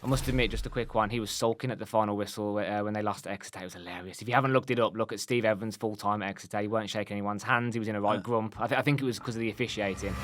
must admit, just a quick one, he was sulking at the final whistle when they lost to Exeter. It was hilarious. If you haven't looked it up, look at Steve Evans' full-time at Exeter. He weren't shaking anyone's hands. He was in a right grump. I think it was because of the officiating.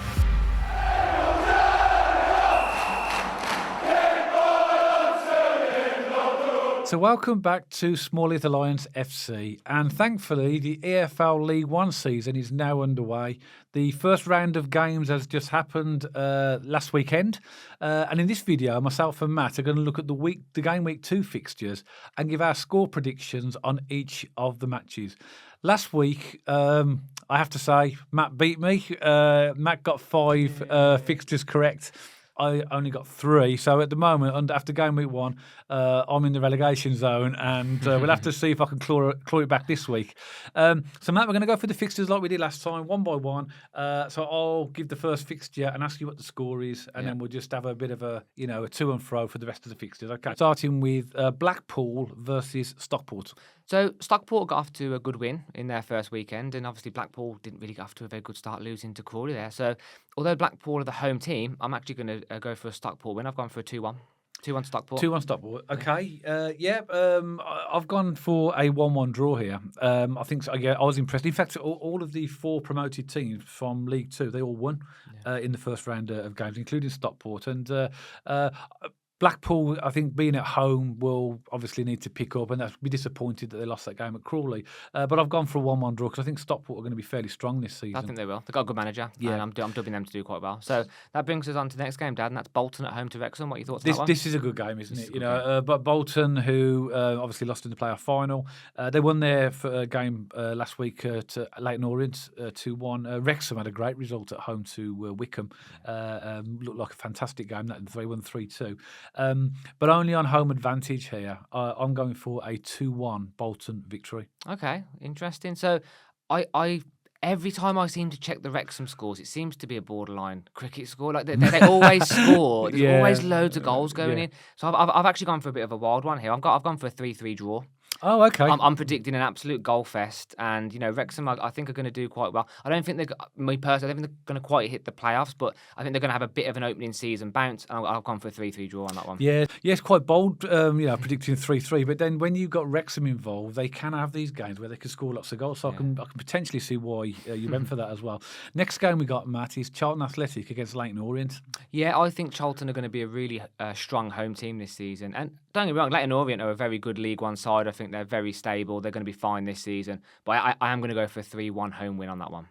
So welcome back to Smallheath Alliance FC, and thankfully the EFL League One season is now underway. The first round of games has just happened last weekend, and in this video, myself and Matt are going to look at the game week 2 fixtures and give our score predictions on each of the matches. Last week, I have to say, Matt beat me. Matt got 5 fixtures correct. I only got 3, so at the moment, after game week 1, I'm in the relegation zone, and we'll have to see if I can claw it back this week. So Matt, we're going to go through the fixtures like we did last time, one by one. So I'll give the first fixture and ask you what the score is, and then we'll just have a bit of a to and fro for the rest of the fixtures. Okay, starting with Blackpool versus Stockport. So Stockport got off to a good win in their first weekend, and obviously Blackpool didn't really get off to a very good start, losing to Crawley there. So although Blackpool are the home team, I'm actually going to go for a Stockport win. I've gone for a 2-1. 2-1 Stockport. 2-1 Stockport. Okay. I've gone for a 1-1 draw here. I think so. Yeah, I was impressed. In fact, all of the 4 promoted teams from League 2, they all won in the first round of games, including Stockport. And Blackpool, I think, being at home, will obviously need to pick up, and they'll be disappointed that they lost that game at Crawley. But I've gone for a 1-1 draw because I think Stockport are going to be fairly strong this season. I think they will. They've got a good manager, and I'm dubbing them to do quite well. So that brings us on to the next game, Dad, and that's Bolton at home to Wrexham. What are your thoughts on that one? This is a good game, isn't it? But Bolton, who obviously lost in the playoff final, they won their game last week to Leighton Orient 2-1. Wrexham had a great result at home to Wickham. Looked like a fantastic game. They won 3-2. But only on home advantage here. I'm going for a 2-1 Bolton victory. Okay, interesting. So I every time I seem to check the Wrexham scores, it seems to be a borderline cricket score. Like they always score. There's always loads of goals going in. So I've actually gone for a bit of a wild one here. I've gone for a 3-3 draw. Oh, okay. I'm predicting an absolute goal fest, and Wrexham I think are going to do quite well. I don't think I don't think they're going to quite hit the playoffs, but I think they're going to have a bit of an opening season bounce, and I've gone for a 3-3 draw on that one. Yeah, it's quite bold, predicting 3-3. But then when you've got Wrexham involved, they can have these games where they can score lots of goals. So I can potentially see why you went for that as well. Next game we got, Matt, is Charlton Athletic against Leighton Orient. Yeah, I think Charlton are going to be a really strong home team this season, and don't get me wrong, Leighton Orient are a very good League One side. I think they're very stable. They're going to be fine this season. But I am going to go for a 3-1 home win on that one.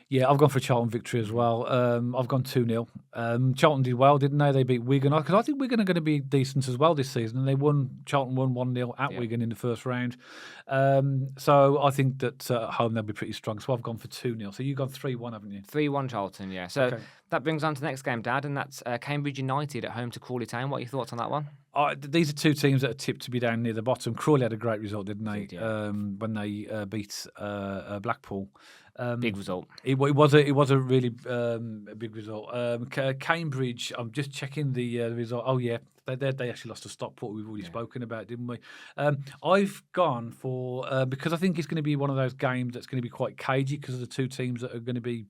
Yeah, I've gone for a Charlton victory as well. I've gone 2-0. Charlton did well, didn't they? They beat Wigan. Because I think Wigan are going to be decent as well this season. And Charlton won 1-0 at Wigan in the first round. So I think that at home they'll be pretty strong. So I've gone for 2-0. So you've gone 3-1, haven't you? 3-1 Charlton, yeah. So that brings on to the next game, Dad, and that's Cambridge United at home to Crawley Town. What are your thoughts on that one? These are 2 teams that are tipped to be down near the bottom. Crawley had a great result, didn't they? When they beat Blackpool. Big result. It was a really big result. Cambridge. I'm just checking the result. Oh yeah, they actually lost to Stockport. We've already spoken about, didn't we? I've gone for because I think it's going to be one of those games that's going to be quite cagey because of the 2 teams that are going to be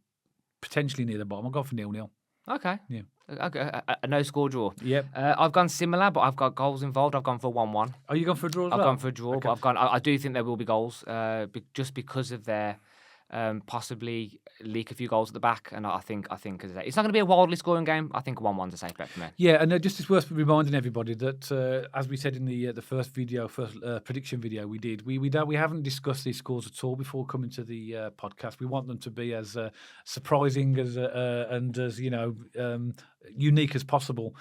potentially near the bottom. I've gone for 0-0. Okay. Yeah. A no-score draw. Yep. I've gone similar, but I've got goals involved. I've gone for 1-1. Are you gone for a draw as well? I've gone for a draw, but I do think there will be goals just because of their possibly leak a few goals at the back, and I think it's not going to be a wildly scoring game. I think 1-1's a safe bet for me. Yeah, and just it's worth reminding everybody that as we said in the first prediction video we did, we haven't discussed these scores at all before coming to the podcast. We want them to be as surprising as and as unique as possible.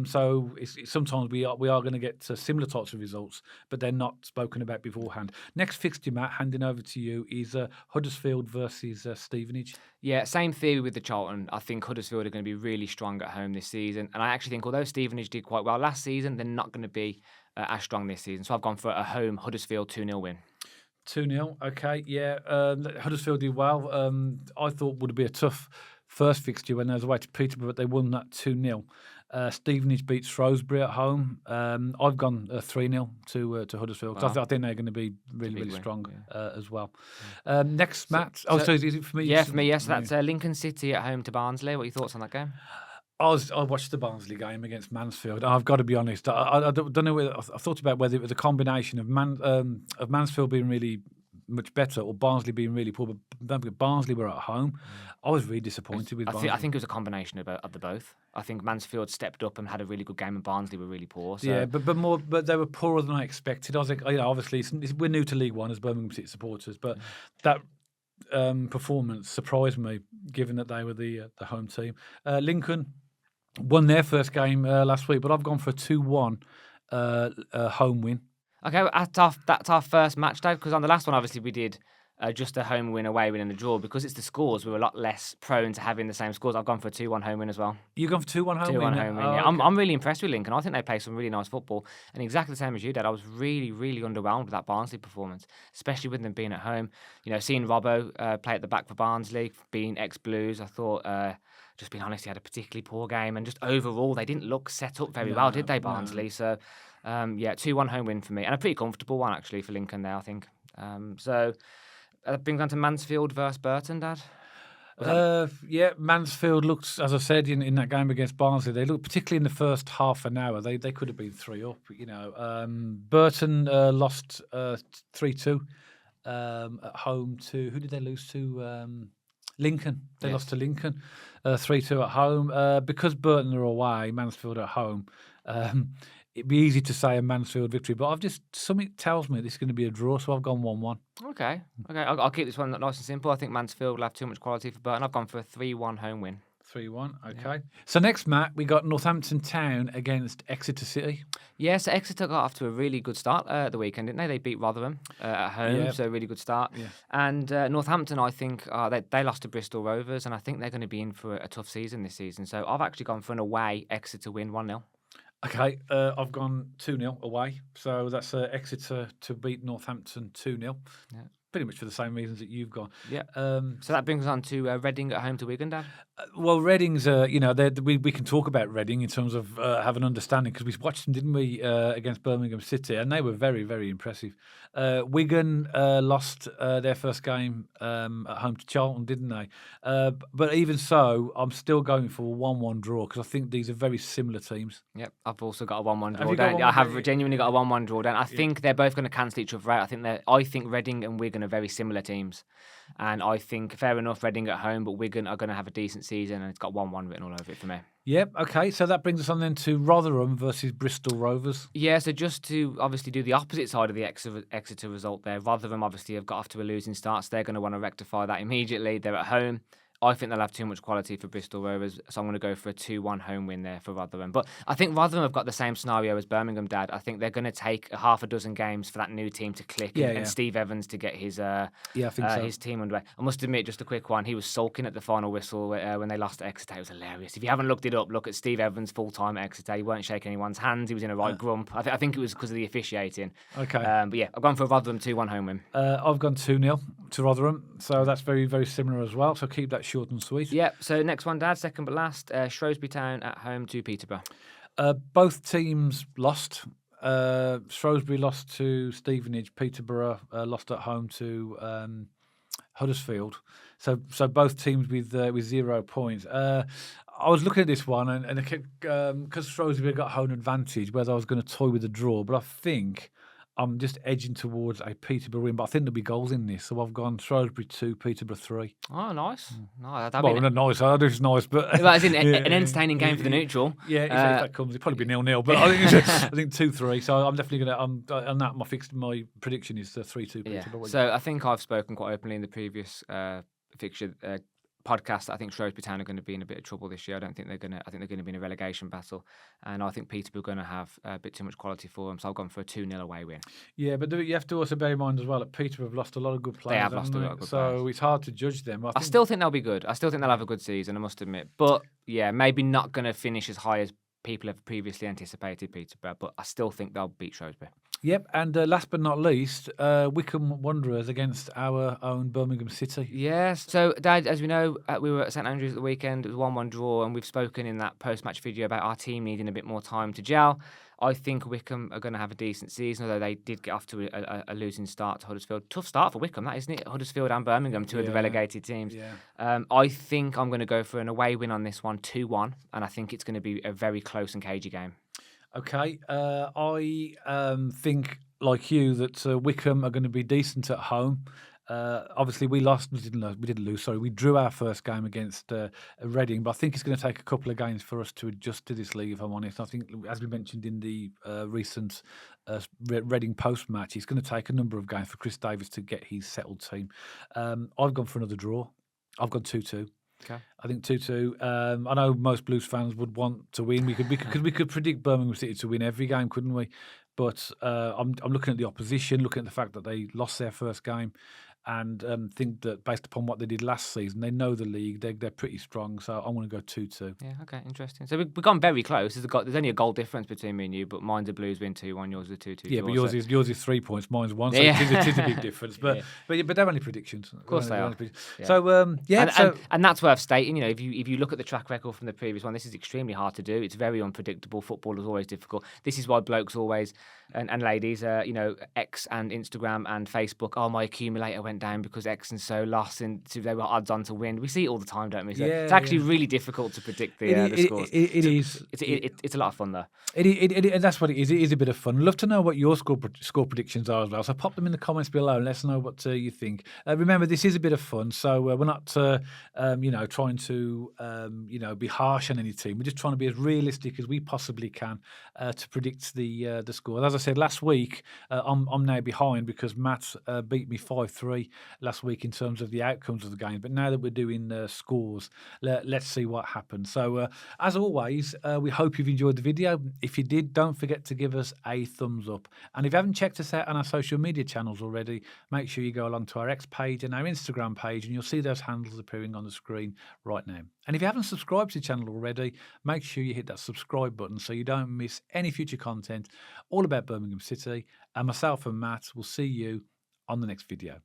So sometimes we are going to get similar types of results, but they're not spoken about beforehand. Next fixture, Matt, handing over to you, is Huddersfield versus Stevenage. Yeah, same theory with the Charlton. I think Huddersfield are going to be really strong at home this season, and I actually think although Stevenage did quite well last season, they're not going to be as strong this season. So I've gone for a home Huddersfield 2-0 win. 2-0, okay, yeah. Huddersfield did well. I thought would be a tough first fixture when they was away to Peterborough, but they won that 2-0. Stevenage beats Shrewsbury at home. I've gone 3-0 to Huddersfield because I think they're going to be really strong as well. Next, Matt. So is it for me? Yeah, for me, yes. So that's Lincoln City at home to Barnsley. What are your thoughts on that game? I watched the Barnsley game against Mansfield. I've got to be honest. I don't know. I thought about whether it was a combination of Mansfield being really much better or Barnsley being really poor. But Barnsley were at home. I was really disappointed with Barnsley. I think it was a combination of the both. I think Mansfield stepped up and had a really good game, and Barnsley were really poor. So. Yeah, but they were poorer than I expected. I was like, obviously we're new to League One as Birmingham City supporters, but that performance surprised me, given that they were the home team. Lincoln won their first game last week, but I've gone for a 2-1 home win. Okay, that's our first match, Dave, because on the last one, obviously, we did just a home win, away win, and a draw. Because it's the scores, we were a lot less prone to having the same scores. I've gone for a 2-1 home win as well. You've gone for 2-1 home 2-1 win? home win, Oh, yeah. okay. I'm really impressed with Lincoln. I think they play some really nice football. And exactly the same as you did, I was really, really underwhelmed with that Barnsley performance, especially with them being at home. Seeing Robbo play at the back for Barnsley, being ex-Blues, I thought... just being honest, he had a particularly poor game, and just overall, they didn't look set up very well, did they, Barnsley? No. So, 2-1 home win for me, and a pretty comfortable one, actually, for Lincoln there, I think. So, that brings on to Mansfield versus Burton, Dad? Yeah, Mansfield looks, as I said, in that game against Barnsley, they looked, particularly in the first half an hour, they could have been 3 up, Burton lost 3-2 at home to, who did they lose to? Lincoln. They lost to Lincoln 3-2 at home. Because Burton are away, Mansfield at home, it'd be easy to say a Mansfield victory, but something tells me this is going to be a draw, so I've gone 1-1. Okay. I'll keep this one nice and simple. I think Mansfield will have too much quality for Burton. I've gone for a 3-1 home win. 3-1, okay. Yeah. So next, Matt, we got Northampton Town against Exeter City. Yeah, so Exeter got off to a really good start the weekend, didn't they? They beat Rotherham at home, so a really good start. Yeah. And Northampton, I think, they lost to Bristol Rovers, and I think they're going to be in for a tough season this season. So I've actually gone for an away Exeter win, 1-0. Okay, I've gone 2-0 away. So that's Exeter to beat Northampton 2-0. Yeah. Pretty much for the same reasons that you've gone. Yeah. So that brings us on to Reading at home to Wigan, Dad. Well, Reading's, we can talk about Reading in terms of have an understanding, because we watched them, didn't we, against Birmingham City, and they were very, very impressive. Wigan lost their first game at home to Charlton, didn't they? But even so, I'm still going for a 1-1 draw, because I think these are very similar teams. Yep, I've also got a 1-1 draw down. I have genuinely got a 1-1 draw down. I think they're both going to cancel each other out. I think Reading and Wigan are very similar teams. And I think, fair enough, Reading at home, but Wigan are going to have a decent season, and it's got 1-1 written all over it for me. Yep, okay, so that brings us on then to Rotherham versus Bristol Rovers. Yeah, so just to obviously do the opposite side of the Exeter result there, Rotherham obviously have got off to a losing start, so they're going to want to rectify that immediately. They're at home. I think they'll have too much quality for Bristol Rovers, so I'm going to go for a 2-1 home win there for Rotherham. But I think Rotherham have got the same scenario as Birmingham, Dad. I think they're going to take half a dozen games for that new team to click and Steve Evans to get his his team underway. I must admit, just a quick one, he was sulking at the final whistle when they lost to Exeter. It was hilarious. If you haven't looked it up, look at Steve Evans full-time at Exeter. He weren't shaking anyone's hands. He was in a right grump. I think it was because of the officiating. Okay. But yeah, I've gone for a Rotherham 2-1 home win. I've gone 2-0 to Rotherham, so that's very, very similar as well. So keep that short and sweet. Yeah. So next one, Dad, second but last, Shrewsbury Town at home to Peterborough. Both teams lost. Shrewsbury lost to Stevenage. Peterborough lost at home to Huddersfield. So both teams with 0 points. I was looking at this one, and I kept, because Shrewsbury got home advantage, whether I was going to toy with a draw, but I think I'm just edging towards a Peterborough win, but I think there'll be goals in this. So I've gone Shrewsbury 2, Peterborough 3. Oh, nice. No, not nice. I know it's nice, but it's an entertaining game for the neutral. Yeah, if that comes, it'll probably be 0-0. But I think 2-3. So I'm definitely going to. On that, my prediction is 3-2 Peterborough. So I think I've spoken quite openly in the previous fixture podcast. I think Shrewsbury Town are going to be in a bit of trouble this year. I think they're going to be in a relegation battle, and I think Peterborough are going to have a bit too much quality for them. So I've gone for a 2-0 away win. Yeah, but you have to also bear in mind as well that Peterborough have lost a lot of good players. They have lost a lot of good players. So it's hard to judge them. I still think they'll be good. I still think they'll have a good season, I must admit. But yeah, maybe not going to finish as high as people have previously anticipated Peterborough, but I still think they'll beat Shrewsbury. Yep, and last but not least, Wycombe Wanderers against our own Birmingham City. Yes, so Dad, as we know, we were at St.Andrews at the weekend. It was a 1-1 draw, and we've spoken in that post-match video about our team needing a bit more time to gel. I think Wycombe are going to have a decent season, although they did get off to a losing start to Huddersfield. Tough start for Wycombe, that isn't it? Huddersfield and Birmingham, two of the relegated teams. Yeah. I think I'm going to go for an away win on this one, 2-1, and I think it's going to be a very close and cagey game. Okay, I think, like you, that Wycombe are going to be decent at home. Obviously, we lost. We didn't lose. Sorry, we drew our first game against Reading, but I think it's going to take a couple of games for us to adjust to this league. If I'm honest, I think, as we mentioned in the recent Reading post match, it's going to take a number of games for Chris Davis to get his settled team. I've gone for another draw. I've gone 2-2. Okay. I think 2-2. I know most Blues fans would want to win. We could predict Birmingham City to win every game, couldn't we? But I'm looking at the opposition, looking at the fact that they lost their first game, and think that based upon what they did last season, they know the league. They're pretty strong. So I'm going to go 2-2. Yeah. Okay. Interesting. So we've gone very close. There's only a goal difference between me and you, but mine's a Blues win 2-1. Yours is a 2-2. Yeah, draw, but yours is 3 points. Mine's 1. So Yeah. it is a big difference. But they're only predictions. Of course they are. Yeah. So and that's worth stating. You know, if you look at the track record from the previous one, this is extremely hard to do. It's very unpredictable. Football is always difficult. This is why blokes always and ladies, X and Instagram and Facebook. Oh, my accumulator went down because X and so lost, and so they were odds on to win. We see it all the time, don't we? So it's actually really difficult to predict the scores. It is. It's a lot of fun though. And that's what it is. It is a bit of fun. Love to know what your score predictions are as well. So pop them in the comments below and let us know what you think. Remember, this is a bit of fun. So we're not, trying to, be harsh on any team. We're just trying to be as realistic as we possibly can to predict the score. As I said last week, I'm now behind because Matt beat me 5-3 last week in terms of the outcomes of the game. But now that we're doing scores, let's see what happens. So as always, we hope you've enjoyed the video. If you did, don't forget to give us a thumbs up. And if you haven't checked us out on our social media channels already, make sure you go along to our X page and our Instagram page, and you'll see those handles appearing on the screen right now. And if you haven't subscribed to the channel already, make sure you hit that subscribe button so you don't miss any future content all about Birmingham City. And myself and Matt will see you on the next video.